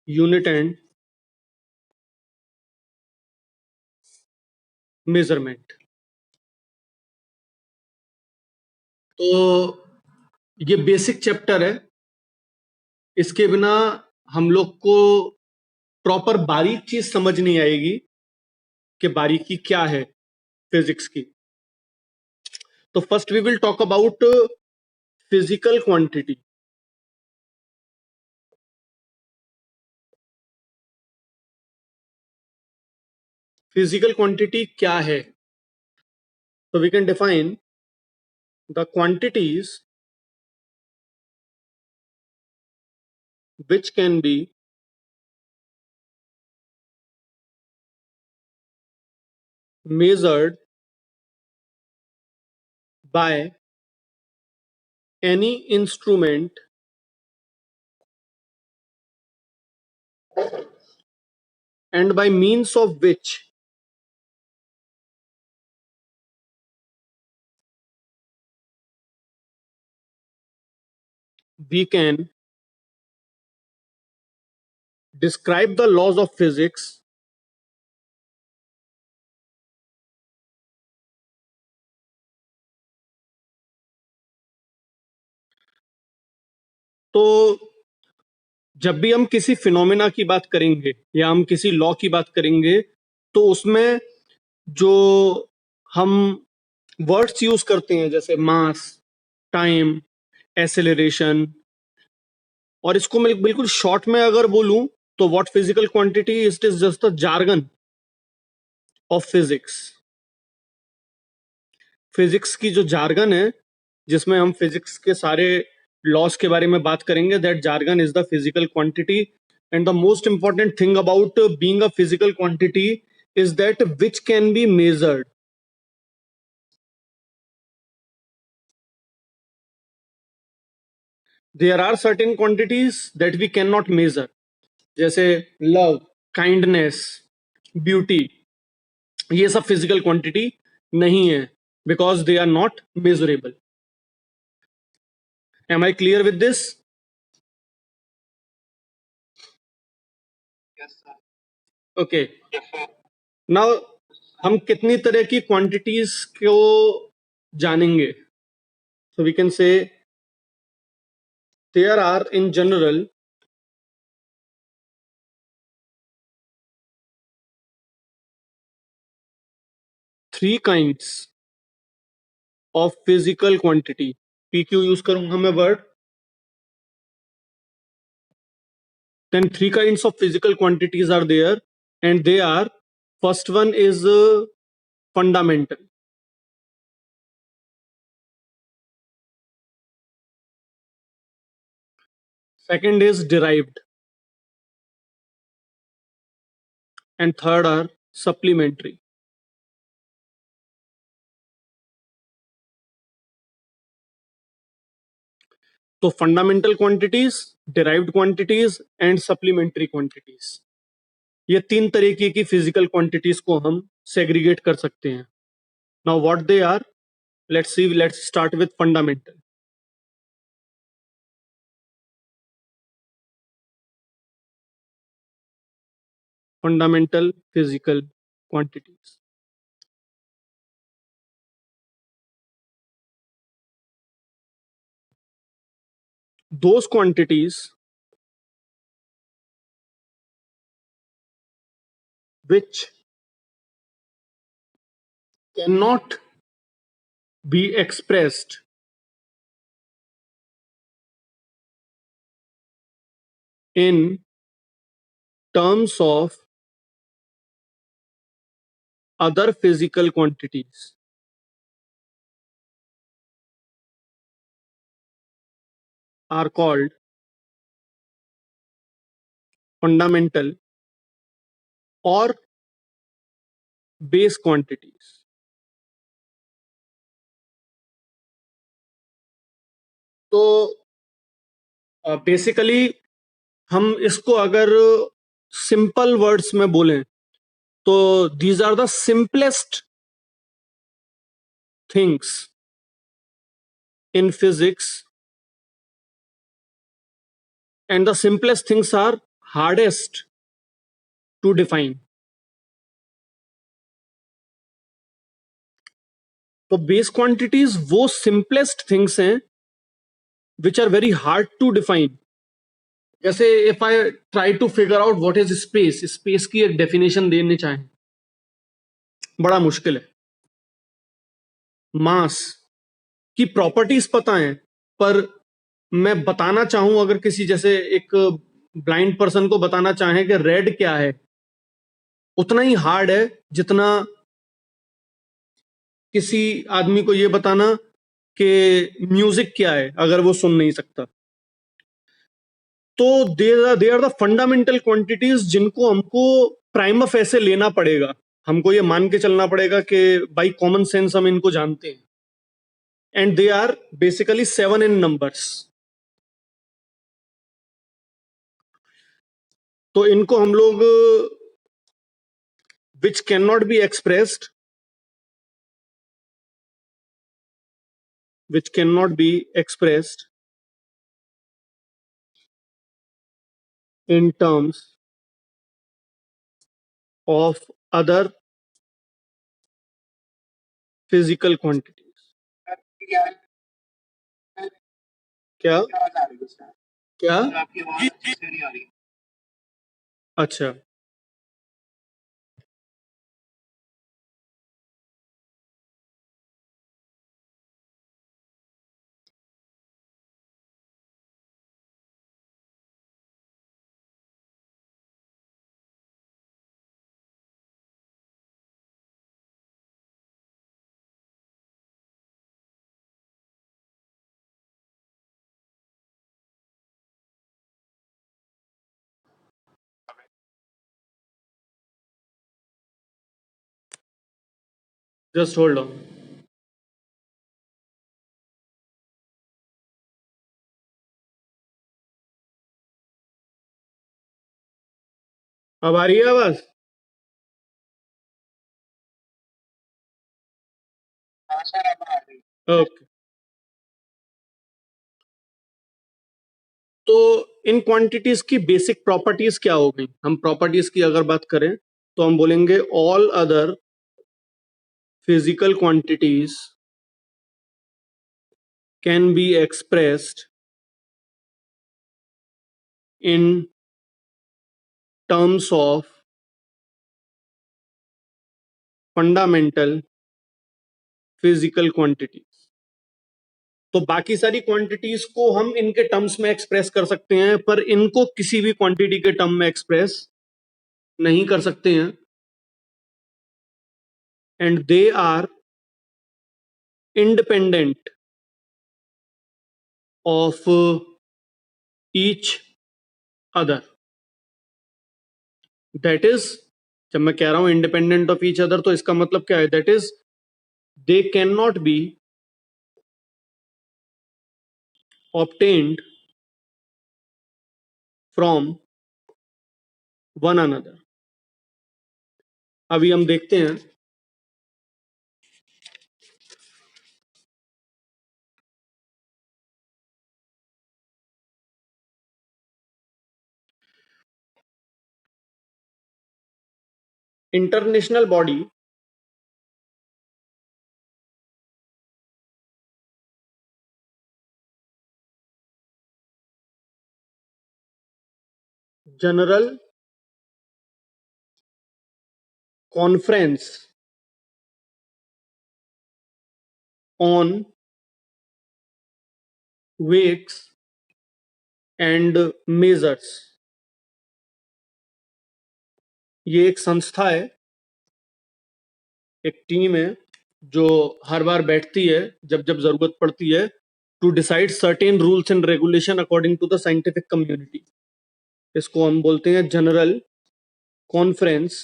unit and measurement। तो ये basic chapter है, इसके बिना हम लोग को प्रॉपर बारीक चीज समझ नहीं आएगी कि बारीकी क्या है फिजिक्स की। तो first we will talk about physical quantity. Physical quantity क्या है? तो we can define the quantities which can be measured by any instrument and by means of which we can describe the laws of physics तो जब भी हम किसी phenomena की बात करेंगे या हम किसी लॉ की बात करेंगे तो उसमें जो हम वर्ड्स यूज करते हैं जैसे मास, टाइम, एक्सेलरेशन, और इसको मैं बिल्कुल शॉर्ट में अगर बोलूं तो what physical quantity it is just the jargon of physics. Physics की जो जार्गन है जिसमें हम फिजिक्स के सारे लॉस के बारे में बात करेंगे, that jargon is the physical quantity. And the most important thing about being a physical quantity is that which can be measured. There are certain quantities that we can not measure, जैसे love, kindness, beauty, ये सब physical quantity नहीं है because they are not measurable. Am I clear with this? Okay, now हम कितनी तरह की quantities को जानेंगे? So we can say there are in general three kinds of physical quantity. PQ use करूंगा मैं word. Then three kinds of physical quantities are there and they are, first one is fundamental, second is derived, and third are supplementary। तो fundamental quantities, derived quantities and supplementary quantities, ये तीन तरीके की physical quantities को हम segregate कर सकते हैं। Now what they are, let's see, let's start with fundamental. Fundamental physical quantities, those quantities which cannot be expressed in terms of other physical quantities are called fundamental or base quantities। तो basically हम इसको अगर simple words में बोलें तो these are the simplest things in physics, and the simplest things are hardest to define. तो base quantities वो simplest things हैं which are very hard to define. जैसे if I try to figure out what is space, space की एक definition देने चाहें, बड़ा मुश्किल है. मास की प्रॉपर्टीज पता है, पर मैं बताना चाहूं, अगर किसी जैसे एक ब्लाइंड पर्सन को बताना चाहें कि रेड क्या है, उतना ही हार्ड है जितना किसी आदमी को यह बताना कि म्यूजिक क्या है, अगर वो सुन नहीं सकता. तो they are the fundamental quantities जिनको हमको प्राइम फैसे लेना पड़ेगा. हमको ये मान के चलना पड़ेगा कि बाई कॉमन सेंस हम इनको जानते हैं. And they are basically 7 in numbers. तो इनको हम लोग which can not be expressed, which cannot be expressed in terms of other physical quantities. क्या क्या अच्छा, just hold on. अब आ रही है आवाज? ओके. तो इन क्वांटिटीज की बेसिक प्रॉपर्टीज क्या हो गई? हम प्रॉपर्टीज की अगर बात करें तो हम बोलेंगे all other physical quantities can be expressed in terms of fundamental physical quantities. तो बाकी सारी क्वांटिटीज को हम इनके टर्म्स में एक्सप्रेस कर सकते हैं, पर इनको किसी भी क्वांटिटी के टर्म में एक्सप्रेस नहीं कर सकते हैं. And they are independent of each other. That is, जब मैं कह रहा हूं इंडिपेंडेंट ऑफ ईच अदर, तो इसका मतलब क्या है? That is they can not be obtained from one another. अभी हम देखते हैं international body general conference on weights and measures. ये एक संस्था है, एक टीम है जो हर बार बैठती है जब जब जरूरत पड़ती है to decide certain rules and regulation according to the scientific community. इसको हम बोलते हैं general conference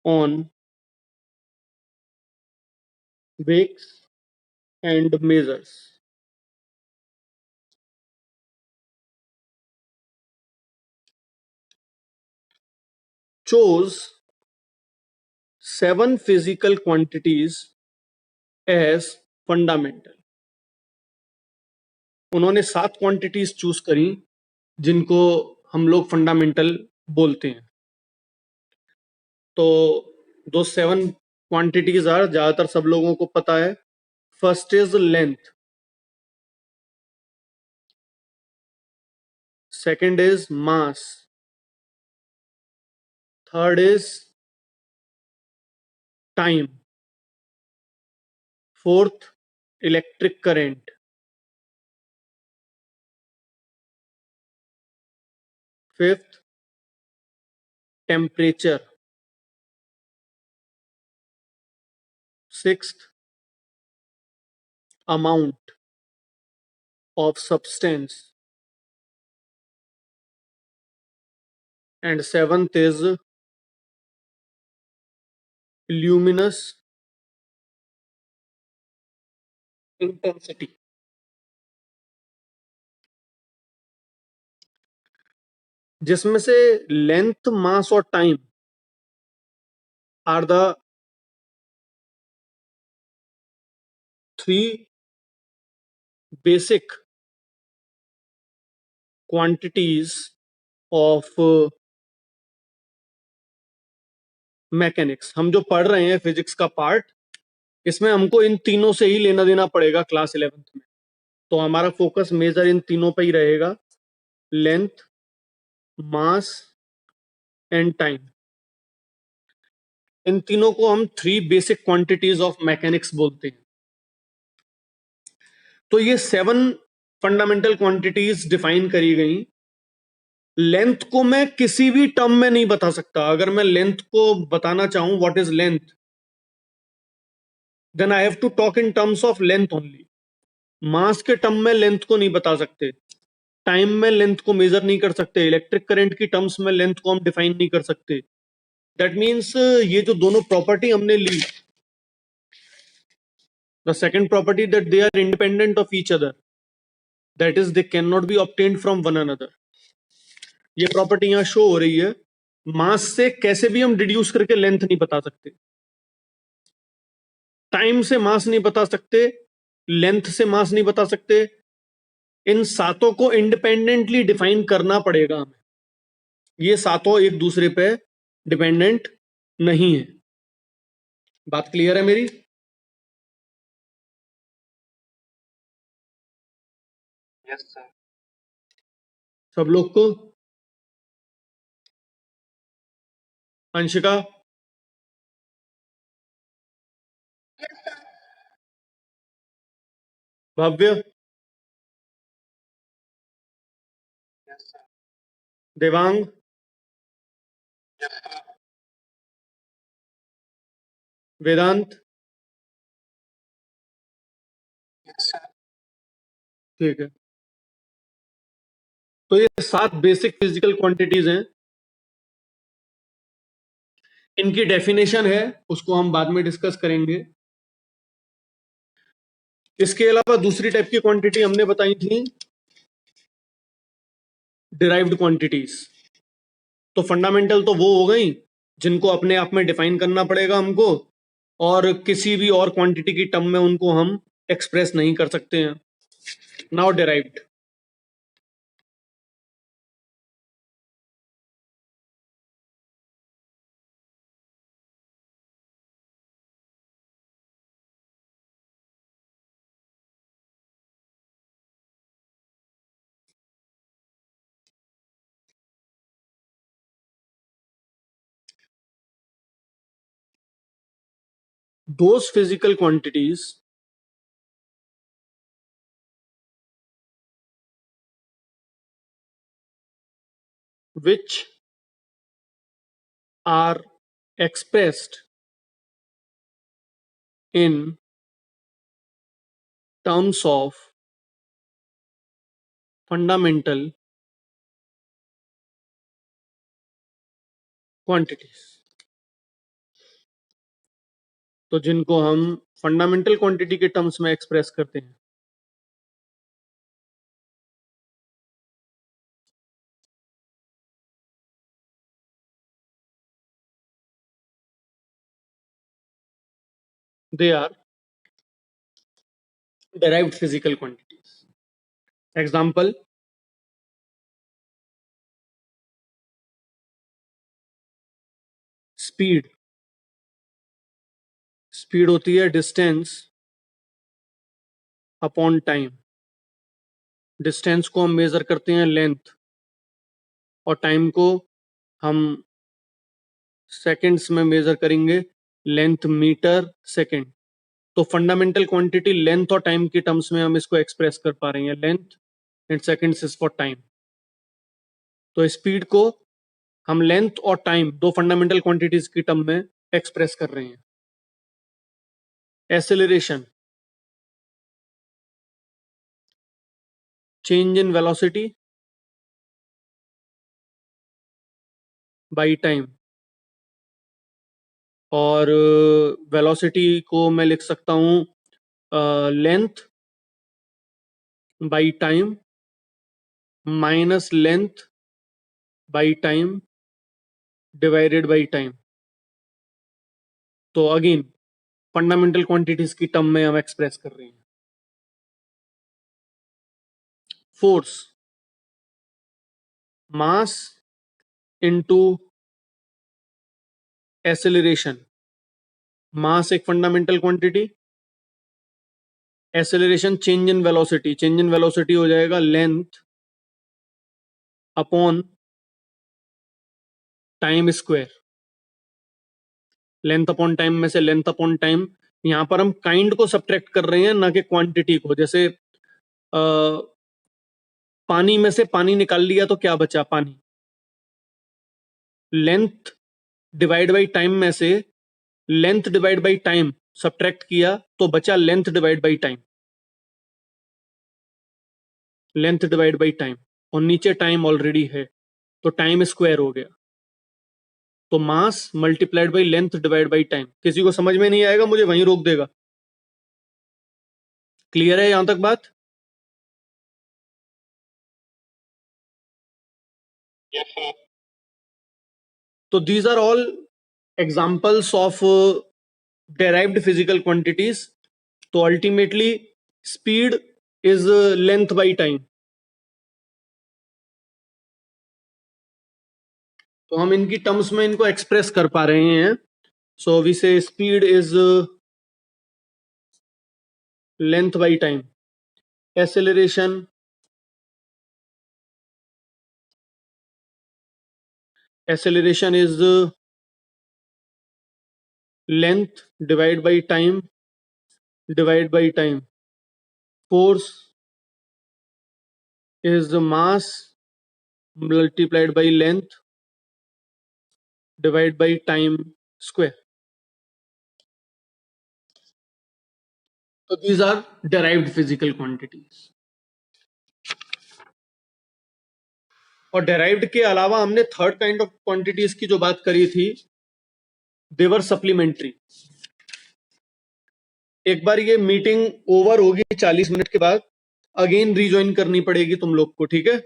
on weights and measures. chose 7 physical quantities as fundamental. उन्होंने 7 क्वांटिटीज चूज करी जिनको हम लोग फंडामेंटल बोलते हैं। तो दो 7 क्वांटिटीज आर, ज्यादातर सब लोगों को पता है। First is length, second is mass, third is time, fourth electric current, fifth temperature, sixth amount of substance, and seventh is luminous intensity. जिसमें से लेंथ, मास और time are the 3 basic quantities of mechanics. हम जो पढ़ रहे हैं physics का part, इसमें हमको इन तीनों से ही लेना देना पड़ेगा क्लास 11th में। तो हमारा फोकस मेजर इन तीनों पे ही रहेगा, लेंथ, मास एंड टाइम। इन तीनों को हम 3 बेसिक क्वांटिटीज ऑफ मैकेनिक्स बोलते हैं। तो ये 7 फंडामेंटल क्वांटिटीज डिफाइन करी गई। लेंथ को मैं किसी भी टर्म में नहीं बता सकता। अगर मैं लेंथ को बताना चाहूं, what is length, then I have to talk in terms of length only. Mass के टर्म में लेंथ को नहीं बता सकते, टाइम में लेंथ को मेजर नहीं कर सकते, इलेक्ट्रिक करंट की टर्म्स में लेंथ को हम डिफाइन नहीं कर सकते। दैट मीन्स ये जो दोनों प्रॉपर्टी हमने ली, the second property that they are independent of each other, that is they can not be obtained from one another. ये प्रॉपर्टी यहां शो हो रही है। मास से कैसे भी हम डिड्यूस करके लेंथ नहीं बता सकते, टाइम से मास नहीं बता सकते, लेंथ से मास नहीं बता सकते। इन सातों को इंडिपेंडेंटली डिफाइन करना पड़ेगा हमें। ये सातों एक दूसरे पे डिपेंडेंट नहीं है। बात क्लियर है मेरी? Yes sir. सब लोग को? अंशिका, भव्य, देवांग, वेदांत, ठीक है। तो ये 7 बेसिक फिजिकल क्वांटिटीज हैं। इनकी डेफिनेशन है, उसको हम बाद में डिस्कस करेंगे। इसके अलावा दूसरी टाइप की क्वांटिटी हमने बताई थी डिराइव्ड क्वांटिटीज। तो फंडामेंटल तो वो हो गई जिनको अपने आप में डिफाइन करना पड़ेगा हमको, और किसी भी और क्वांटिटी की टर्म में उनको हम एक्सप्रेस नहीं कर सकते हैं। Now derived. those physical quantities which are expressed in terms of fundamental quantities। तो जिनको हम फंडामेंटल क्वांटिटी के टर्म्स में एक्सप्रेस करते हैं, they are derived physical quantities। Example, speed. Speed होती है डिस्टेंस अपॉन टाइम। डिस्टेंस को हम मेजर करते हैं लेंथ, और टाइम को हम सेकंड्स में मेजर करेंगे, लेंथ मीटर सेकंड। तो फंडामेंटल क्वांटिटी लेंथ और टाइम की टर्म्स में हम इसको एक्सप्रेस कर पा रहे हैं, length and seconds is for time. तो स्पीड को हम लेंथ और टाइम, दो फंडामेंटल क्वांटिटीज की टर्म में एक्सप्रेस कर रहे हैं। Acceleration, change in velocity by time. और वेलोसिटी को मैं लिख सकता हूं length by time minus length by time divided by time. तो अगेन फंडामेंटल क्वांटिटीज की टर्म में हम एक्सप्रेस कर रहे हैं। Force, mass into acceleration. Mass एक fundamental quantity, acceleration change in velocity. Change in velocity हो जाएगा length upon time square. Length upon time में से लेंथ अपॉन टाइम, यहां पर हम काइंड को सब्ट्रैक्ट कर रहे हैं, ना कि क्वांटिटी को। जैसे पानी में से पानी निकाल लिया तो क्या बचा, पानी। लेंथ डिवाइड बाई टाइम में से length divide by time subtract किया तो बचा length divide by time. Length divide by time, और नीचे टाइम ऑलरेडी है तो टाइम स्क्वायर हो गया। तो mass multiplied by length divide by time. किसी को समझ में नहीं आएगा मुझे वहीं रोक देगा। क्लियर है यहां तक बात? तो these are all examples of derived physical quantities. तो ultimately speed is length by time. तो हम इनकी टर्म्स में इनको एक्सप्रेस कर पा रहे हैं। सो वी से speed is length by time. Acceleration is length divide by time divide by time. Force is the mass multiplied by length divide by time square. So these are derived physical quantities. और derived के अलावा हमने third kind of quantities की जो बात करी थी, देवर supplementary. एक बार ये मीटिंग ओवर होगी 40 मिनट के बाद, अगेन रिज्वाइन करनी पड़ेगी तुम लोग को, ठीक है?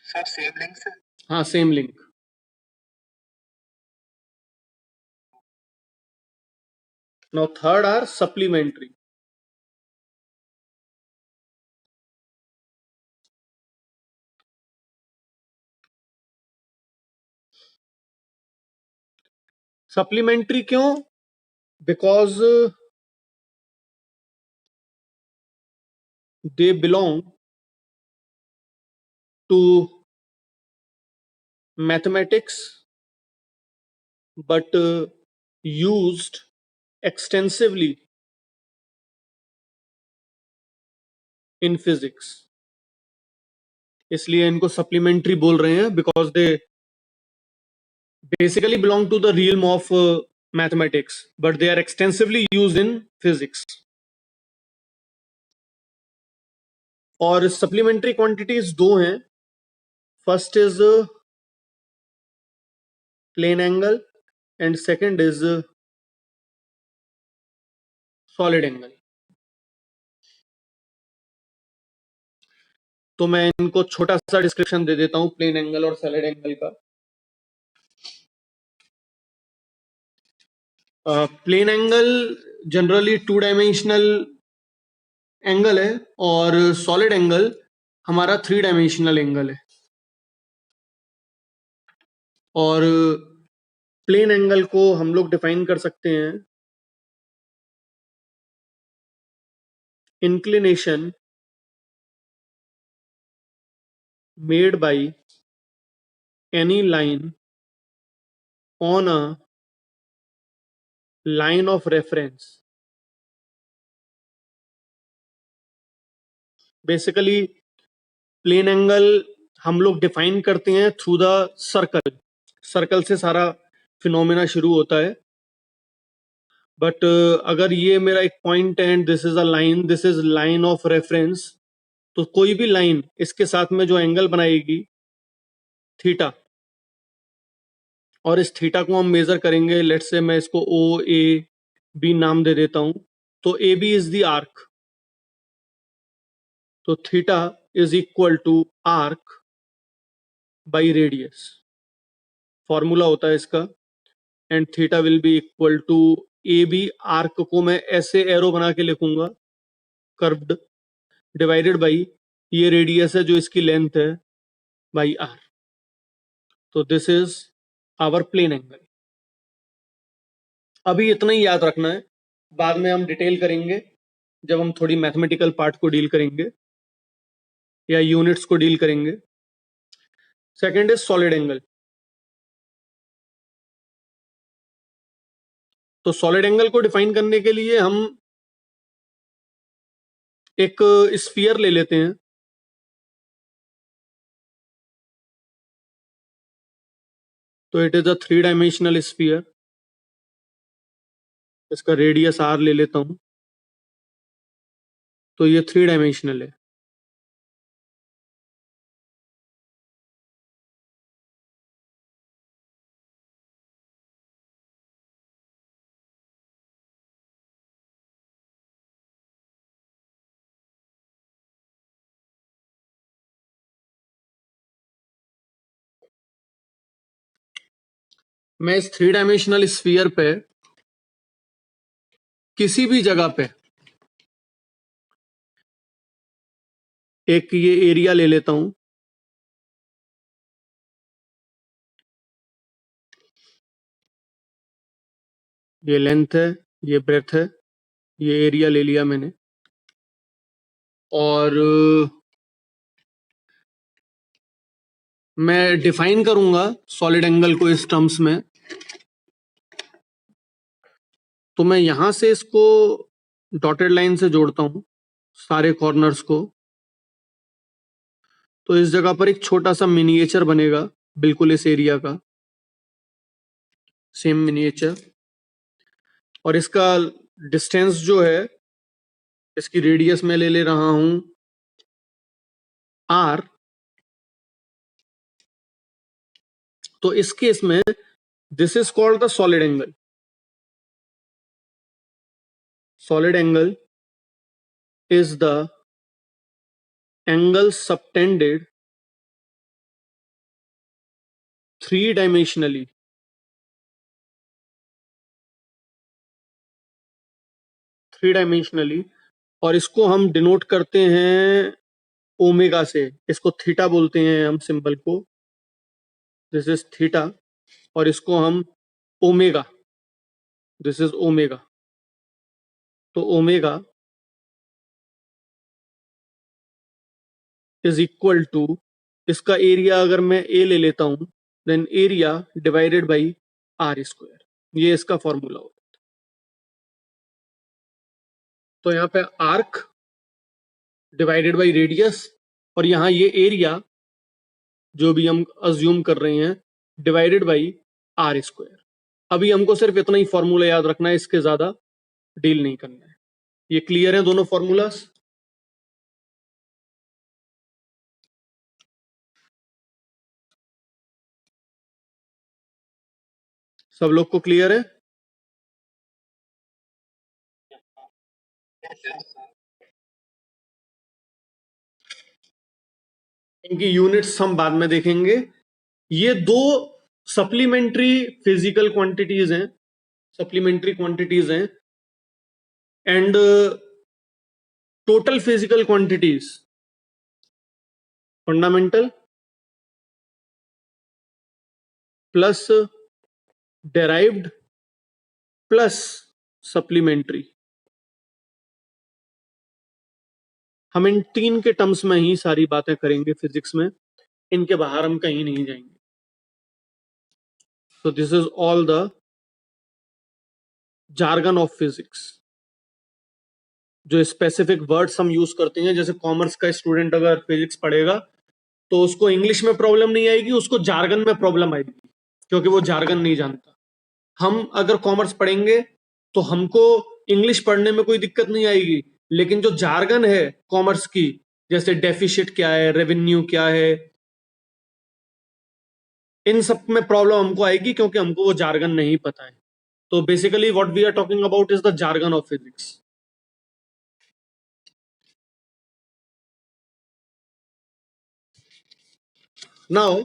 सर सेम लिंक से? हाँ same link. Now third are supplementary. Supplementary क्यों? Because they belong to mathematics but used extensively in physics. इसलिए इनको सप्लीमेंट्री बोल रहे हैं, because they basically belong to the realm of mathematics but they are extensively used in physics. और supplementary quantities दो हैं। First is plane angle and second is solid angle. तो मैं इनको छोटा सा डिस्क्रिप्शन दे देता हूं प्लेन एंगल और सॉलिड एंगल का। Plane angle generally 2 dimensional angle है और सॉलिड एंगल हमारा 3 डायमेंशनल एंगल है। और प्लेन एंगल को हम लोग डिफाइन कर सकते हैं inclination made by any line on a line of reference. Basically plane angle हम लोग डिफाइन करते हैं थ्रू द सर्कल। सर्कल से सारा फिनोमेना शुरू होता है। बट अगर ये मेरा एक पॉइंट है and this is a line, this is line of reference, तो कोई भी लाइन इसके साथ में जो एंगल बनाएगी थीटा, और इस थीटा को हम मेजर करेंगे। लेट्स से मैं इसको ओ ए बी नाम दे देता हूं। तो A B is the arc, तो theta is equal to arc by radius, formula होता है इसका। And theta will be equal to A B, arc को मैं ऐसे एरो बना के लिखूंगा कर्व्ड, डिवाइडेड बाई ये रेडियस है जो इसकी लेंथ है बाई आर। तो this is our plane angle. अभी इतना ही याद रखना है, बाद में हम डिटेल करेंगे जब हम थोड़ी मैथमेटिकल पार्ट को डील करेंगे या यूनिट्स को डील करेंगे। Second is solid angle. तो सॉलिड एंगल को डिफाइन करने के लिए हम एक स्फीयर ले लेते हैं। तो it is a 3 dimensional sphere. इसका रेडियस आर ले लेता हूं, तो ये 3 डायमेंशनल है। मैं इस 3 डायमेंशनल स्फीयर पे किसी भी जगह पे एक ये एरिया ले लेता हूं। ये लेंथ है, ये ब्रेथ है, ये एरिया ले लिया मैंने। और मैं डिफाइन करूंगा सॉलिड एंगल को इस टर्म्स में। तो मैं यहां से इसको डॉटेड लाइन से जोड़ता हूं सारे कॉर्नर्स को। तो इस जगह पर एक छोटा सा मिनिएचर बनेगा बिल्कुल इस एरिया का, सेम मिनिएचर। और इसका डिस्टेंस जो है, इसकी रेडियस मैं ले ले रहा हूं आर। तो इस केस में this is called the solid angle. Solid angle is the angle subtended three-dimensionally और इसको हम डिनोट करते हैं ओमेगा से। इसको थीटा बोलते हैं हम सिंबल को, दिस इज थीटा। और इसको हम ओमेगा, दिस इज ओमेगा। तो ओमेगा इज इक्वल टू, इसका एरिया अगर मैं ए ले लेता हूं, then area divided by R square. ये इसका फॉर्मूला होता है। तो यहाँ पे आर्क डिवाइडेड बाई रेडियस, और यहाँ ये एरिया जो भी हम अज्यूम कर रहे हैं डिवाइडेड बाई आर स्क्वायर। अभी हमको सिर्फ इतना ही फॉर्मूला याद रखना है, इसके ज्यादा डील नहीं करना है। ये क्लियर है दोनों फॉर्मूलास? सब लोग को क्लियर है? इनकी यूनिट्स हम बाद में देखेंगे। ये दो सप्लीमेंट्री फिजिकल क्वांटिटीज हैं, सप्लीमेंट्री क्वांटिटीज हैं and total physical quantities, fundamental plus derived plus supplementary. हम इन 3 के टर्म्स में ही सारी बातें करेंगे फिजिक्स में, इनके बाहर हम कहीं नहीं जाएंगे. So this is all the jargon of physics. जो स्पेसिफिक वर्ड्स हम यूज करते हैं, जैसे कॉमर्स का स्टूडेंट अगर फिजिक्स पढ़ेगा तो उसको इंग्लिश में प्रॉब्लम नहीं आएगी, उसको जार्गन में प्रॉब्लम आएगी, क्योंकि वो जार्गन नहीं जानता. हम अगर कॉमर्स पढ़ेंगे तो हमको इंग्लिश पढ़ने में कोई दिक्कत नहीं आएगी, लेकिन जो जार्गन है कॉमर्स की, जैसे डेफिसिट क्या है, रेवेन्यू क्या है, इन सब में प्रॉब्लम हमको आएगी, क्योंकि हमको वो जार्गन नहीं पता है. तो basically what we are talking about is the jargon of physics. Now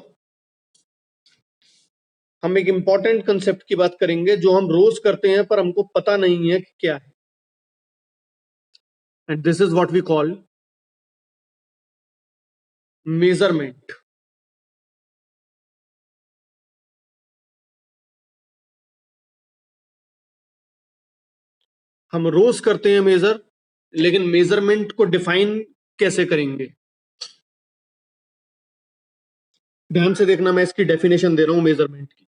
हम एक इंपॉर्टेंट कंसेप्ट की बात करेंगे जो हम रोज करते हैं पर हमको पता नहीं है कि क्या है. And this is what we call measurement. हम रोज करते हैं मेजर, लेकिन मेजरमेंट को डिफाइन कैसे करेंगे? ध्यान से देखना, मैं इसकी डेफिनेशन दे रहा हूं मेजरमेंट की.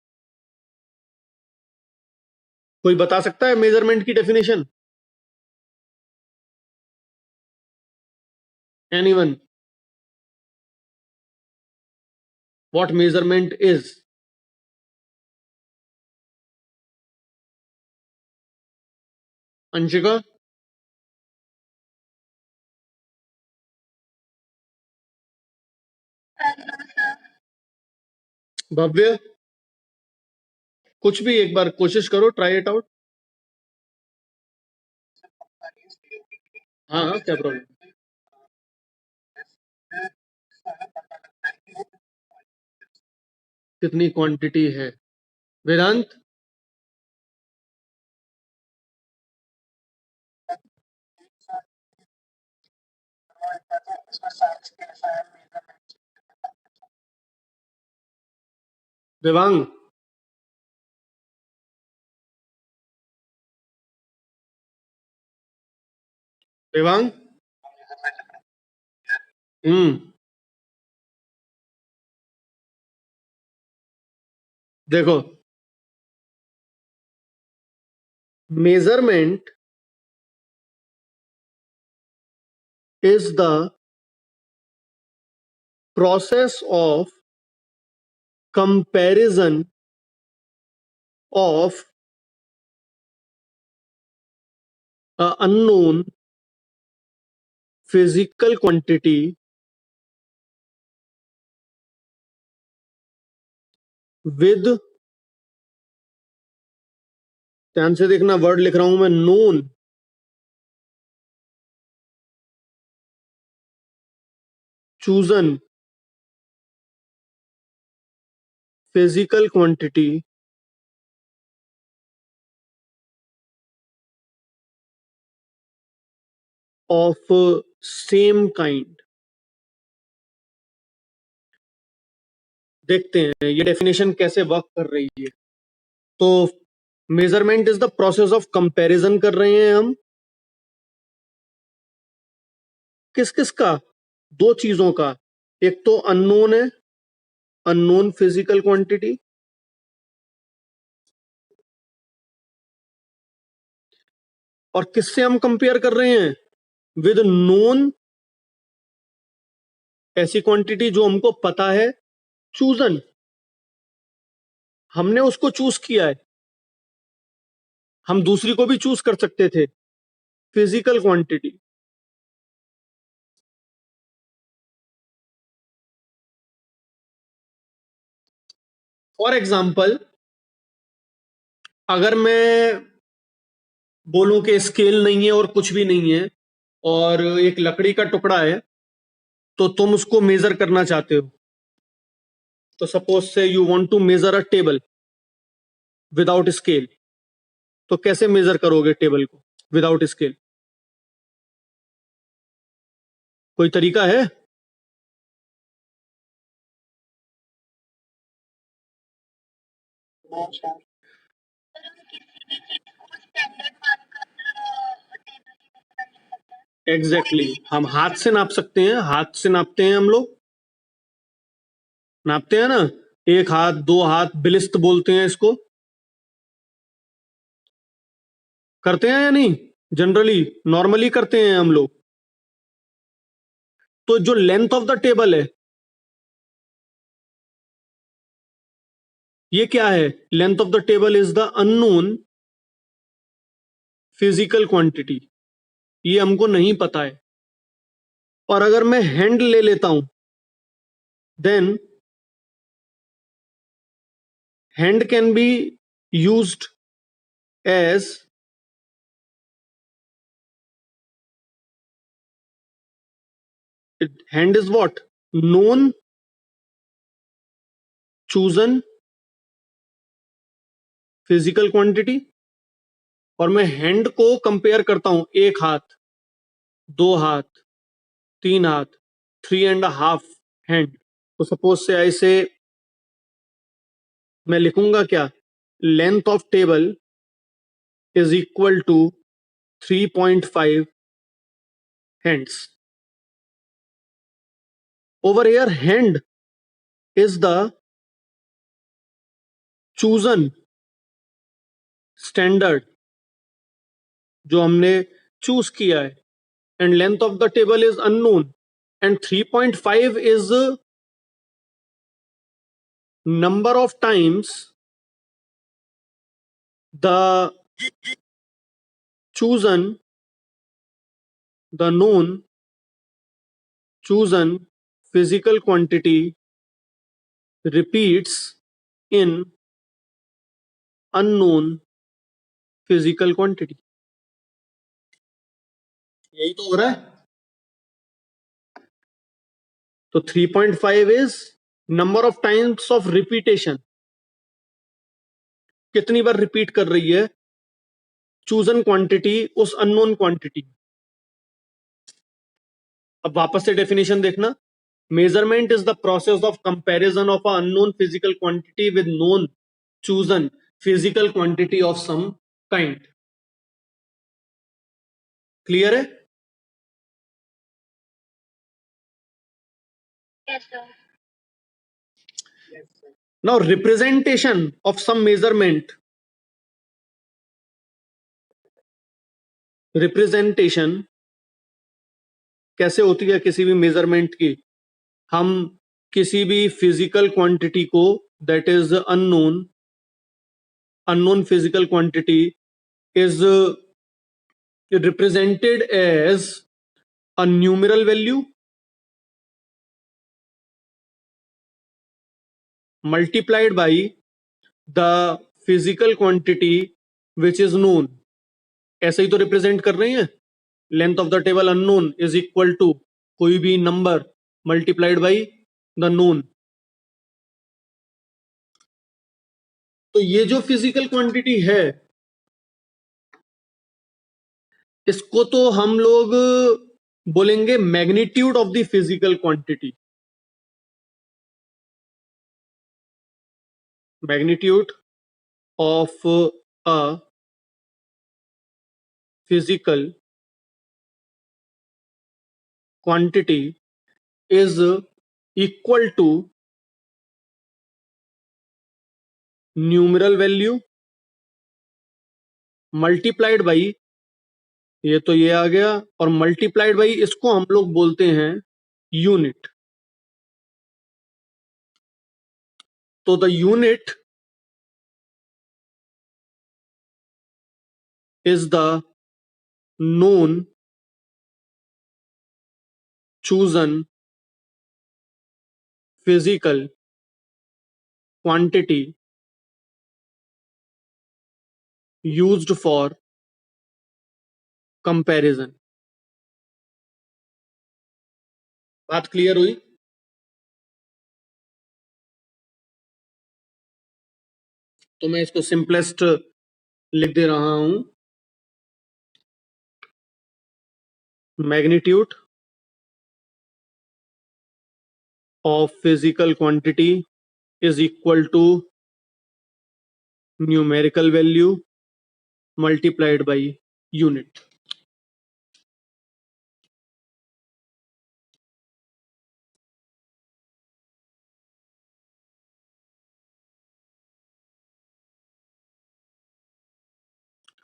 कोई बता सकता है मेजरमेंट की definition? Anyone? What measurement is? Anshika? Bhavya? कुछ भी एक बार कोशिश करो, ट्राई इट आउट. हाँ हाँ, क्या प्रॉब्लम? कितनी क्वांटिटी है? वेदांत? देवांग? देवांग? देखो, measurement is the process of comparison of a unknown physical quantity with, ध्यान से देखना वर्ड लिख रहा हूं मैं, known chosen physical quantity of same kind. देखते हैं ये डेफिनेशन कैसे वर्क कर रही है. तो measurement is the process of comparison कर रहे हैं हम. किस किस का? 2 चीजों का. एक तो अननोन है, अननोन फिजिकल क्वांटिटी, और किससे हम कंपेयर कर रहे हैं? विद नोन, ऐसी क्वांटिटी जो हमको पता है, चूजन, हमने उसको चूज किया है. हम दूसरी को भी चूज कर सकते थे, फिजिकल क्वांटिटी. फॉर एग्जाम्पल, अगर मैं बोलूं कि स्केल नहीं है और कुछ भी नहीं है और एक लकड़ी का टुकड़ा है, तो तुम उसको मेजर करना चाहते हो. तो suppose say you want to measure a table without scale, तो कैसे मेजर करोगे टेबल को? Without scale? कोई तरीका है? एग्जैक्टली हम हाथ से नाप सकते हैं, हाथ से नापते हैं हम लोग, नापते हैं ना, एक हाथ, दो हाथ, बिलिस्त बोलते हैं इसको, करते हैं या नहीं? जनरली नॉर्मली करते हैं हम लोग। तो जो लेंथ ऑफ द टेबल है, ये क्या है? Length of the table is the unknown physical quantity, ये हमको नहीं पता है। और अगर मैं हैंड ले लेता हूं, then hand can be used as hand is what? Known chosen physical quantity. और मैं हैंड को कंपेयर करता हूं, एक हाथ, दो हाथ, तीन हाथ, 3.5 हैंड। तो सपोज से ऐसे मैं लिखूंगा क्या? Length of table is equal to 3.5 hands. Over here hand is the chosen standard जो हमने चूज किया है, and length of the table is unknown, and 3.5 is number of times the chosen, the known chosen physical quantity repeats in unknown physical quantity. यही तो हो रहा है। तो 3.5 is number of times of repetition, कितनी बार repeat कर रही है चूजन क्वांटिटी उस अननोन क्वांटिटी। अब वापस से डेफिनेशन देखना। Measurement is the process of comparison of a unknown physical quantity with known chosen physical quantity of some kind. Clear है? Now representation of some measurement, representation कैसे होती है किसी भी मेजरमेंट की? हम किसी भी फिजिकल क्वांटिटी को, that is unknown, unknown physical quantity is represented as a numeral value multiplied by the physical quantity which is known। ऐसे ही तो रिप्रेजेंट कर रहे हैं। Length of the table unknown is equal to कोई भी number multiplied by the known. तो ये जो फिजिकल क्वांटिटी है, इसको तो हम लोग बोलेंगे magnitude of the physical quantity. Magnitude of a physical quantity is equal to numeral value multiplied by, ये तो ये आ गया, और मल्टीप्लाइड बाई इसको हम लोग बोलते हैं यूनिट। तो the unit is the known chosen physical quantity used for comparison. बात क्लियर हुई? तो मैं इसको सिंपलेस्ट लिख दे रहा हूं। magnitude of physical quantity is equal to numerical value multiplied by unit.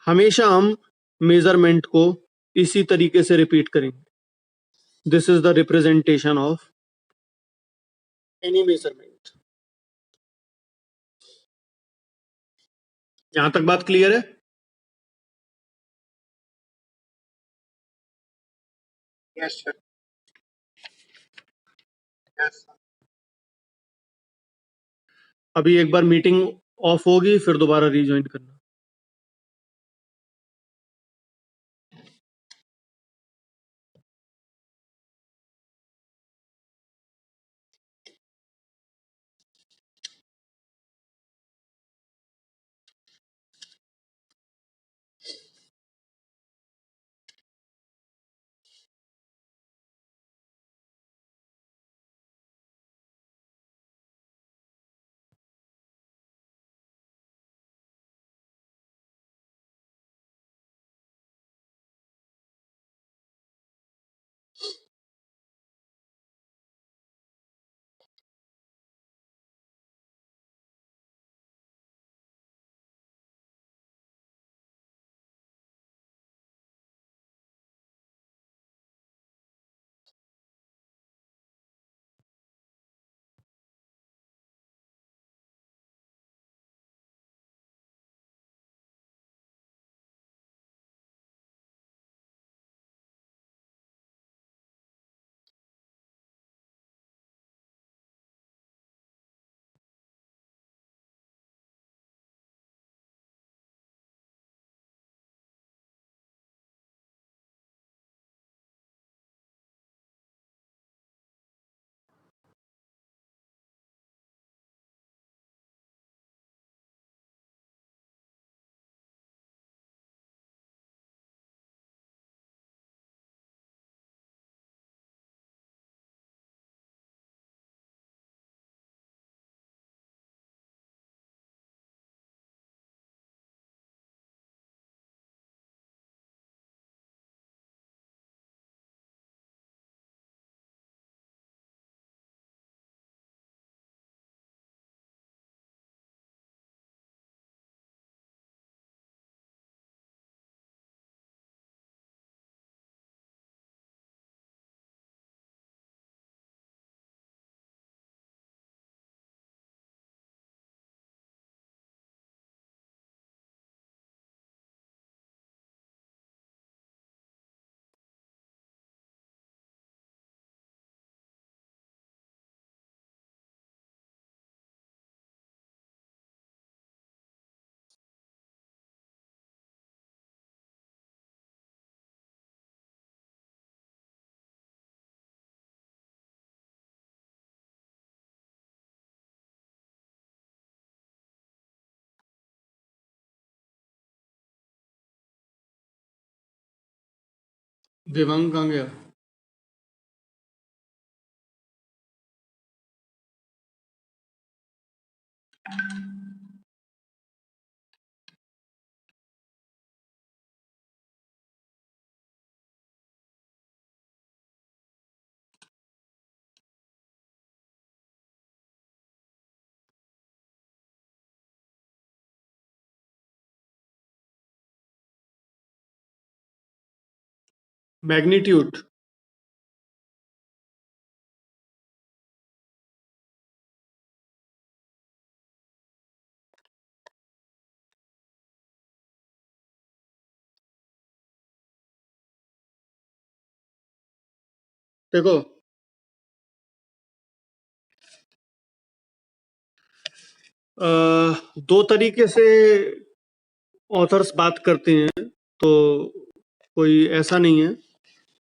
हमेशा हम मेजरमेंट को इसी तरीके से रिपीट करेंगे. This is the representation of any measurement. यहां तक बात क्लियर है? Yes sir. यस. अभी एक बार मीटिंग ऑफ होगी, फिर दोबारा रीज्वाइन करना. देवांग कहाँ गया? मैग्नीट्यूड देखो, दो तरीके से ऑथर्स बात करते हैं, तो कोई ऐसा नहीं है,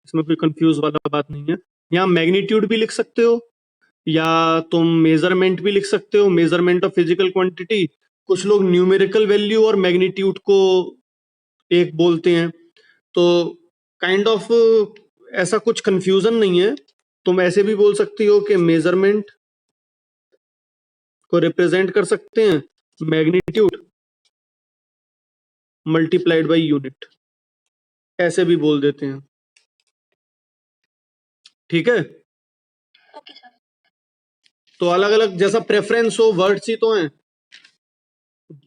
इसमें कोई कंफ्यूज वाला बात नहीं है. यहाँ मैग्नीट्यूड भी लिख सकते हो, या तुम मेजरमेंट भी लिख सकते हो, मेजरमेंट ऑफ फिजिकल क्वांटिटी. कुछ लोग न्यूमेरिकल वैल्यू और मैग्नीट्यूड को एक बोलते हैं. तो काइंड ऑफ ऐसा कुछ कंफ्यूजन नहीं है। तुम ऐसे भी बोल सकती हो कि मेजरमेंट को रिप्रेजेंट कर सकते हैं मैग्नीट्यूड मल्टीप्लाइड बाय यूनिट, ऐसे भी बोल देते हैं। ठीक है, तो अलग अलग जैसा प्रेफरेंस हो, वर्ड्स ही तो हैं।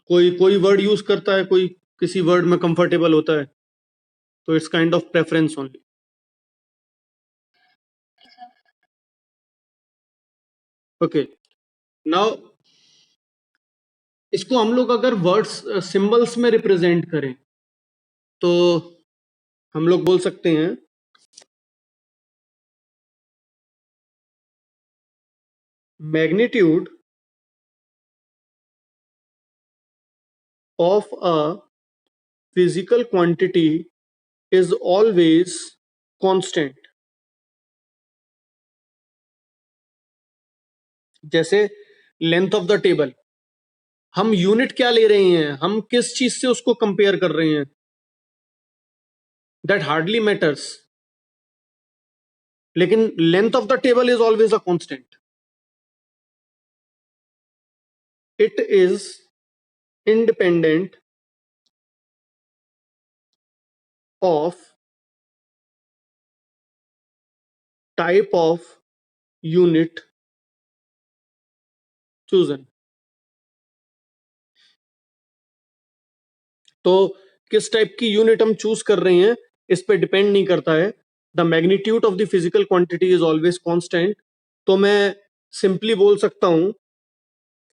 कोई कोई वर्ड यूज करता है, कोई किसी वर्ड में कंफर्टेबल होता है, तो it's kind of preference only. Okay, now इसको हम लोग अगर वर्ड्स सिंबल्स में रिप्रेजेंट करें तो हम लोग बोल सकते हैं magnitude of a physical quantity is always constant. जैसे लेंथ ऑफ द टेबल, हम यूनिट क्या ले रहे हैं, हम किस चीज से उसको कंपेयर कर रहे हैं, दैट हार्डली मैटर्स, लेकिन length of the table is always a constant. It is independent of type of unit chosen. तो किस टाइप की यूनिट हम चूज कर रहे हैं इस पे डिपेंड नहीं करता है। The magnitude of the physical quantity is always constant. तो मैं सिंपली बोल सकता हूं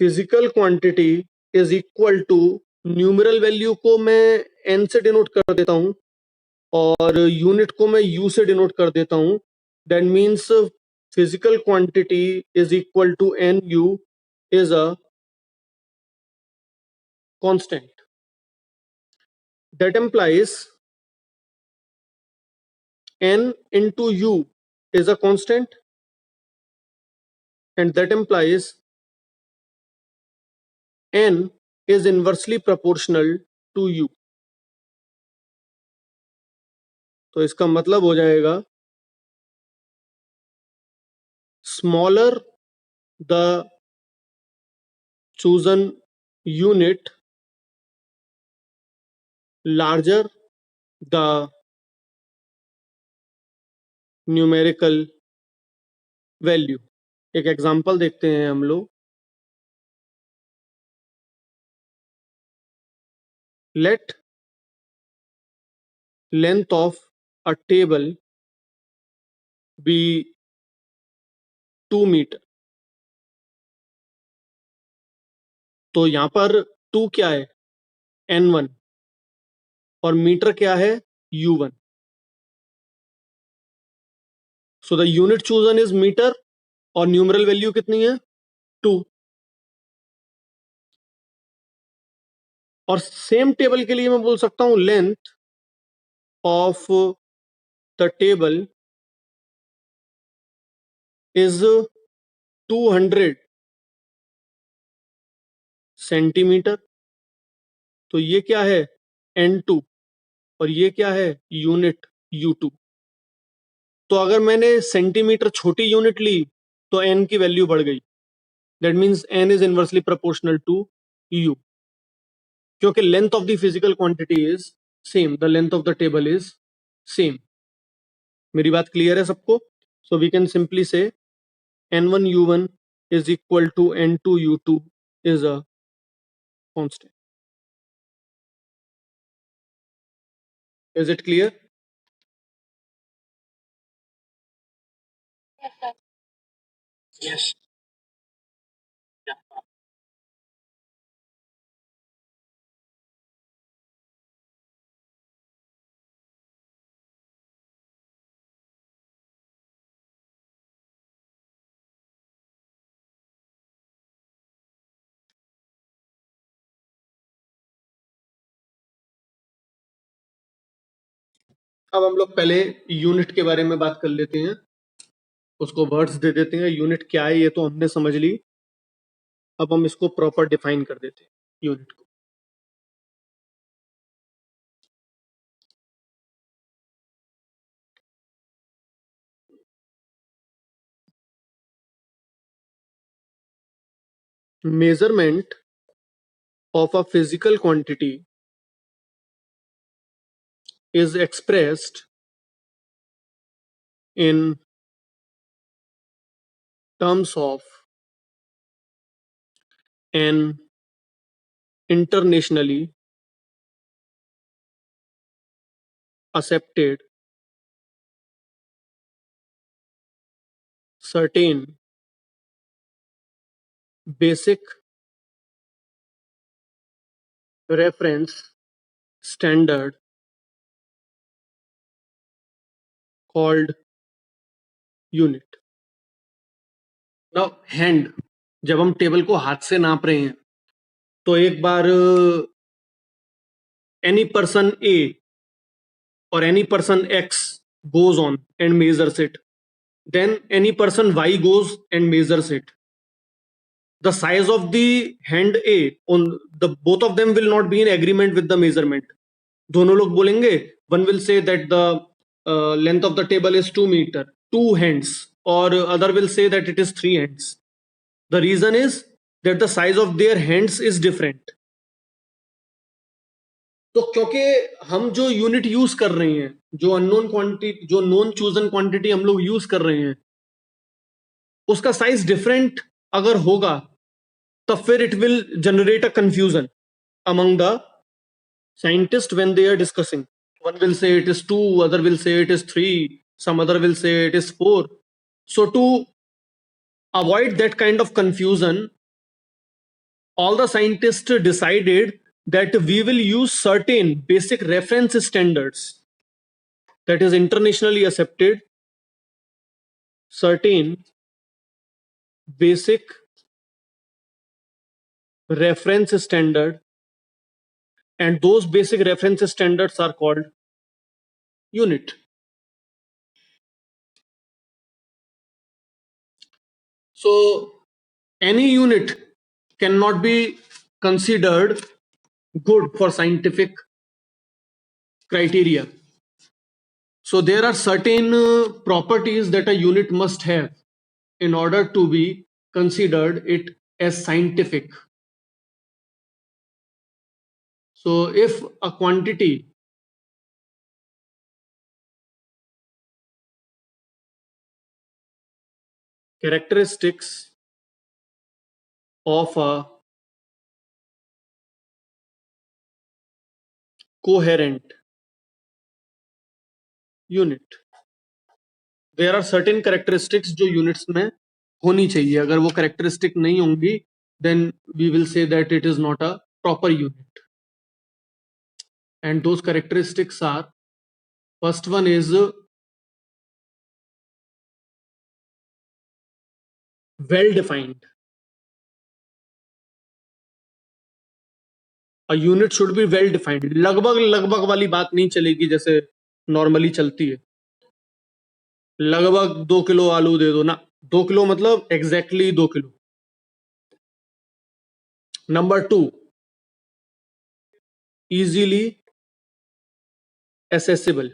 physical quantity is equal to, numeral value को मैं एन से डिनोट कर देता हूं और यूनिट को मैं यू से डिनोट कर देता हूं। That means physical quantity is equal to N U is a constant. That implies n into u is a constant, and that implies n is inversely proportional to u। तो इसका मतलब हो जाएगा smaller the chosen unit, larger the numerical value। एक example देखते हैं हम लोग। Let length of a table be 2 metre. तो यहां पर 2 क्या है, n1, और मीटर क्या है, u1। So the unit chosen is metre और न्यूमरल वैल्यू कितनी है, 2। और सेम टेबल के लिए मैं बोल सकता हूं length of the table is 200 centimetre. तो ये क्या है, n2, और ये क्या है, यूनिट u2। तो अगर मैंने सेंटीमीटर छोटी यूनिट ली तो n की वैल्यू बढ़ गई। That means n is inversely proportional to u, क्योंकि length of the physical quantity is same, the length of the table is same. मेरी बात क्लियर है सबको? सो वी कैन सिंपली से n1 u1 is equal to n2 u2 is a constant। Is it clear? Yes. अब हम लोग पहले unit के बारे में बात कर लेते हैं, उसको वर्ड्स दे देते हैं। यूनिट क्या है ये तो हमने समझ ली, अब हम इसको प्रॉपर डिफाइन कर देते हैं यूनिट को। measurement of a physical quantity is expressed in terms of an internationally accepted certain basic reference standard called unit. Now hand, जब हम टेबल को हाथ से नाप रहे हैं तो एक बार any person A or any person X goes on and measures it, then any person Y goes and measures it. The size of the hand A, on the both of them will not be in agreement with the measurement. दोनों लोग बोलेंगे, one will say that the length of the table is 2 meter, 2 hands, or other will say that it is 3 hands. The reason is that the size of their hands is different. तो क्योंकि हम जो unit use कर रहे हैं, जो unknown quantity, जो non chosen quantity हम लोग यूज कर रहे हैं, उसका साइज डिफरेंट अगर होगा तो फिर it will generate a confusion among the scientists when they are discussing. One will say it is 2, other will say it is 3, some other will say it is 4. So to avoid that kind of confusion, all the scientists decided that we will use certain basic reference standards, that is internationally accepted certain basic reference standard, and those basic reference standards are called unit. So any unit cannot be considered good for scientific criteria. So there are certain properties that a unit must have in order to be considered it as scientific. So if a quantity characteristics of a coherent unit, there are certain characteristics जो units में होनी चाहिए. अगर वो characteristic नहीं होंगी, then we will say that it is not a proper unit. And those characteristics are, first one is well defined. A unit should be well defined. लगभग वाली बात नहीं चलेगी जैसे नॉर्मली चलती है. लगभग 2 किलो आलू दे दो ना, 2 किलो मतलब exactly 2 kilo. Number 2, easily accessible,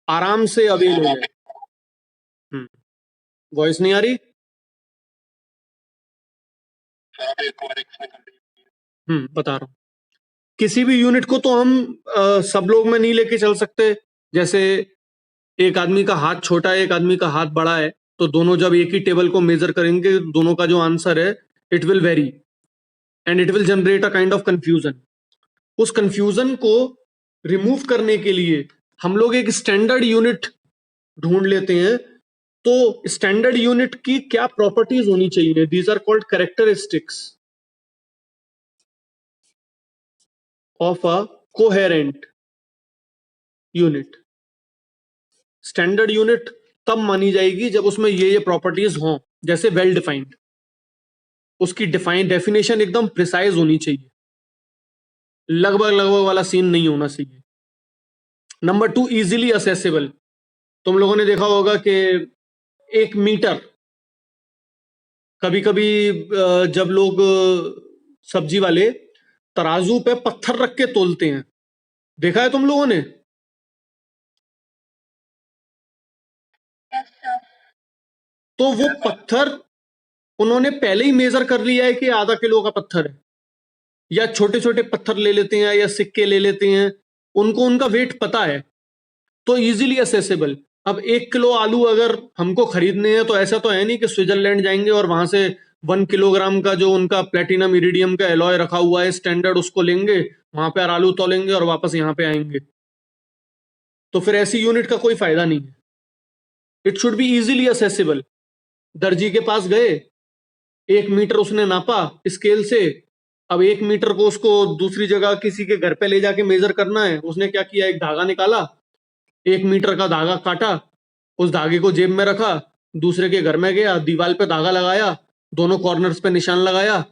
आराम से अवेल हो जाए. वॉइस नहीं आ रही? बता रहा हूं. किसी भी यूनिट को तो हम सब लोग में नहीं लेके चल सकते. जैसे एक आदमी का हाथ छोटा है, एक आदमी का हाथ बड़ा है, तो दोनों जब एक ही टेबल को मेजर करेंगे, दोनों का जो आंसर है it will very and it will generate a kind of confusion. उस कंफ्यूजन को रिमूव करने के लिए हम लोग एक स्टैंडर्ड यूनिट ढूंढ लेते हैं. तो स्टैंडर्ड यूनिट की क्या प्रॉपर्टीज होनी चाहिए? These are called characteristics of a coherent unit. Standard unit तब मानी जाएगी जब उसमें ये प्रॉपर्टीज हों, जैसे वेल डिफाइंड. उसकी डेफिनेशन एकदम प्रिसाइज होनी चाहिए, लगभग वाला सीन नहीं होना चाहिए. Number 2, easily assessable. तुम लोगों ने देखा होगा कि 1 मीटर, कभी कभी जब लोग सब्जी वाले तराजू पे पत्थर रख के तोलते हैं, देखा है तुम लोगों ने? तो वो पत्थर उन्होंने पहले ही मेजर कर लिया है कि आधा किलो का पत्थर है, या छोटे छोटे पत्थर ले लेते हैं या सिक्के ले लेते हैं, उनको उनका वेट पता है, तो इजीली असेसेबल। अब 1 किलो आलू अगर हमको खरीदने हैं तो ऐसा तो है नहीं कि स्विट्जरलैंड जाएंगे और वहां से 1 किलोग्राम का जो उनका प्लेटिनम इरिडियम का एलॉय रखा हुआ है स्टैंडर्ड, उसको लेंगे, वहां पे आलू तोलेंगे और वापस यहाँ पे आएंगे, तो फिर ऐसी यूनिट का कोई फायदा नहीं है। It should be easily accessible. दर्जी के पास गए, 1 मीटर उसने नापा स्केल से, अब 1 मीटर को उसको दूसरी जगह किसी के घर पे ले जाके मेजर करना है, उसने क्या किया, एक धागा निकाला, 1 मीटर का धागा काटा, उस धागे को जेब में रखा, दूसरे के घर में गया, दीवार पे धागा लगाया, दोनों कॉर्नर्स पे निशान लगाया,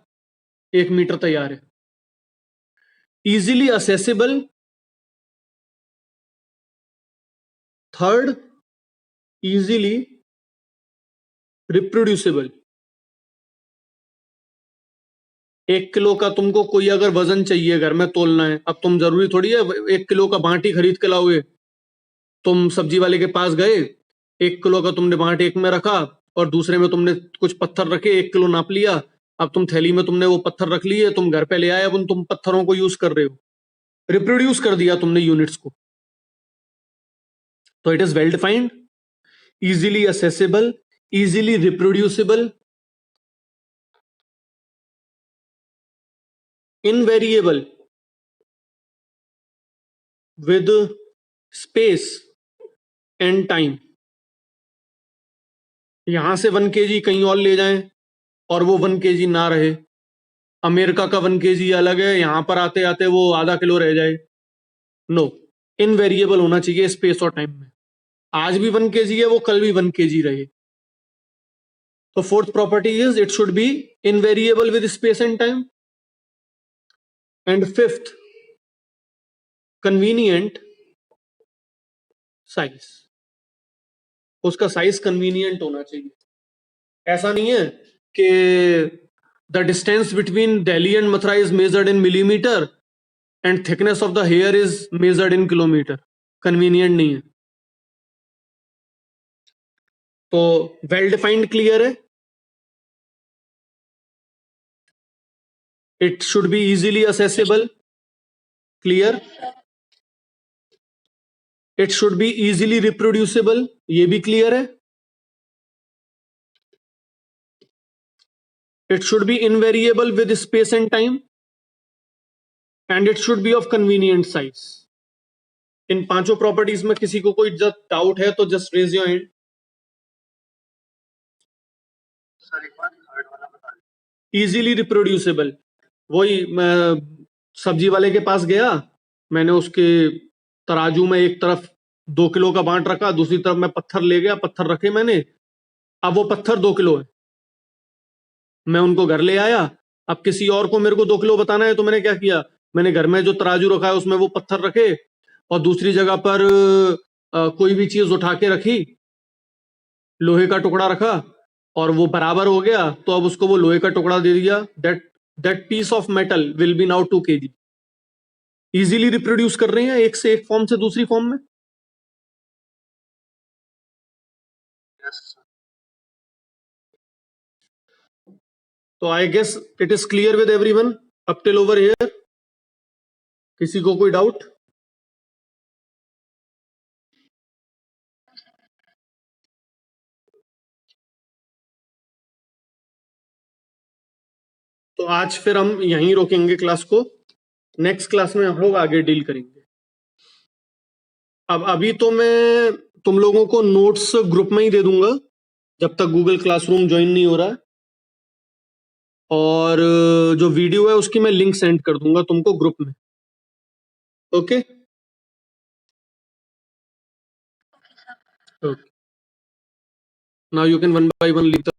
1 मीटर तैयार है। Easily accessible. Third, easily reproducible. 1 kilo का तुमको कोई अगर वजन चाहिए, घर में तोलना है, अब तुम जरूरी थोड़ी है 1 किलो का बांटी खरीद के लाओगे। तुम सब्जी वाले के पास गए, 1 किलो का तुमने बांट एक में रखा और दूसरे में तुमने कुछ पत्थर रखे, 1 किलो नाप लिया, अब तुम थैली में तुमने वो पत्थर रख लिए, तुम घर पे ले आए, अब उन तुम पत्थरों को यूज कर रहे हो, रिप्रोड्यूस कर दिया तुमने यूनिट्स को। तो it is well defined, easily accessible, easily reproducible, invariable with space and time. यहां से 1 kg कहीं और ले जाएं और वो 1 kg ना रहे, अमेरिका का 1 kg अलग है, यहां पर आते आते वो आधा किलो रह जाए, नो, इनवेरिएबल होना चाहिए स्पेस और टाइम में। आज भी 1 kg है, वो कल भी 1 kg रहे। तो fourth property is it should be invariable with space and time. And fifth, convenient size. उसका साइज कन्वीनियंट होना चाहिए। ऐसा नहीं है कि the distance between Delhi and Mathura is measured in millimetre and thickness of the here is measured in kilometre, convenient नहीं है। तो वेल डिफाइंड क्लियर है, it should be easily accessible, clear, it should be easily reproducible, ये भी clear है, it should be invariable with space and time, and it should be of convenient size. इन पांचों properties में किसी को कोई डाउट है तो just raise your hand. Easily reproducible, वही मैं सब्जी वाले के पास गया, मैंने उसके तराजू में एक तरफ 2 किलो का बांट रखा, दूसरी तरफ मैं पत्थर ले गया, पत्थर रखे मैंने, अब वो पत्थर 2 किलो है, मैं उनको घर ले आया, अब किसी और को मेरे को 2 किलो बताना है तो मैंने क्या किया, मैंने घर में जो तराजू रखा है उसमें वो पत्थर रखे और दूसरी जगह पर कोई भी चीज उठा के रखी, लोहे का टुकड़ा रखा और वो बराबर हो गया, तो अब उसको वो लोहे का टुकड़ा दे दिया, that piece of metal will be now 2 kg। Easily reproduce कर रहे हैं एक से एक फॉर्म से दूसरी फॉर्म में। तो I guess it is clear with everyone up till over here. किसी को कोई डाउट? तो आज फिर हम यहीं रोकेंगे क्लास को, नेक्स्ट क्लास में हम लोग आगे डील करेंगे। अब अभी तो मैं तुम लोगों को नोट्स ग्रुप में ही दे दूंगा जब तक गूगल क्लासरूम ज्वाइन नहीं हो रहा है, और जो वीडियो है उसकी मैं लिंक सेंड कर दूंगा तुमको ग्रुप में। Okay, now you can one by one leave the